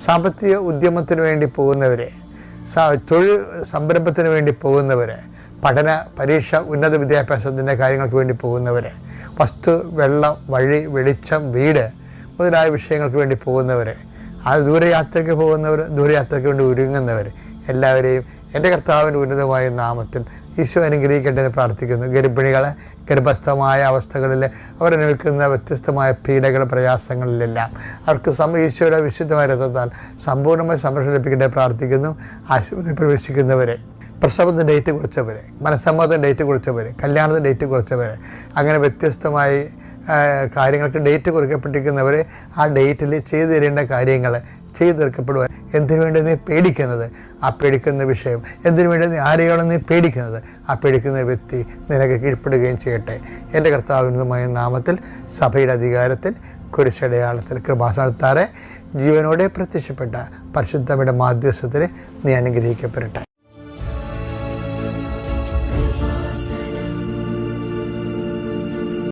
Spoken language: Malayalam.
സാമ്പത്തിക ഉദ്യമത്തിന് വേണ്ടി പോകുന്നവരെ, തൊഴിൽ സംരംഭത്തിന് വേണ്ടി പോകുന്നവരെ, പഠന പരീക്ഷ ഉന്നത വിദ്യാഭ്യാസത്തിൻ്റെ കാര്യങ്ങൾക്ക് വേണ്ടി പോകുന്നവരെ, വസ്തു, വെള്ളം, വഴി, വെളിച്ചം, വീട് മുതലായ വിഷയങ്ങൾക്ക് വേണ്ടി പോകുന്നവരെ, ദൂരയാത്രയ്ക്ക് പോകുന്നവർ, ദൂരയാത്രയ്ക്ക് വേണ്ടി ഒരുങ്ങുന്നവർ എല്ലാവരെയും എൻ്റെ കർത്താവിൻ്റെ ഉന്നതമായ നാമത്തിൽ ഈശോ അനുഗ്രഹിക്കട്ടെ എന്ന് പ്രാർത്ഥിക്കുന്നു. ഗർഭിണികളെ ഗർഭസ്ഥമായ അവസ്ഥകളിൽ അവരനുഭവിക്കുന്ന വ്യത്യസ്തമായ പീഡകൾ, പ്രയാസങ്ങളിലെല്ലാം അവർക്ക് ഈശോയുടെ വിശുദ്ധമായ രഥത്താൽ സമ്പൂർണ്ണമായി സംരക്ഷണം ലഭിക്കട്ടെ പ്രാർത്ഥിക്കുന്നു. ആശുപത്രി പ്രവേശിക്കുന്നവരെ, പ്രസവത്തിൻ്റെ ഡേറ്റ് കുറിച്ചവർ, മനസ്സമ്മതത്തിന് ഡേറ്റ് കുറിച്ചവർ, കല്യാണത്തിന് ഡേറ്റ് കുറിച്ചവർ, അങ്ങനെ വ്യത്യസ്തമായി കാര്യങ്ങൾക്ക് ഡേറ്റ് കുറിക്കപ്പെട്ടിരിക്കുന്നവർ ആ ഡേറ്റിൽ ചെയ്തു തരേണ്ട കാര്യങ്ങൾ ചെയ്തു തീർക്കപ്പെടുവാൻ, എന്തിനു വേണ്ടി നീ പേടിക്കുന്നത്, ആ പേടിക്കുന്ന വിഷയം, എന്തിനു വേണ്ടി നീ ആരെയാണ് നീ പേടിക്കുന്നത്, ആ പേടിക്കുന്ന വ്യക്തി നിനക്ക് കീഴ്പ്പെടുകയും ചെയ്യട്ടെ. എൻ്റെ കർത്താവിനുമായ നാമത്തിൽ സഭയുടെ അധികാരത്തിൽ കുരിശടയാളത്തിൽ കൃപാസനത്താറെ ജീവനോടെ പ്രത്യക്ഷപ്പെട്ട പരിശുദ്ധയുടെ മാധ്യസ്ഥത്തിൽ നീ അനുഗ്രഹിക്കപ്പെടട്ടെ.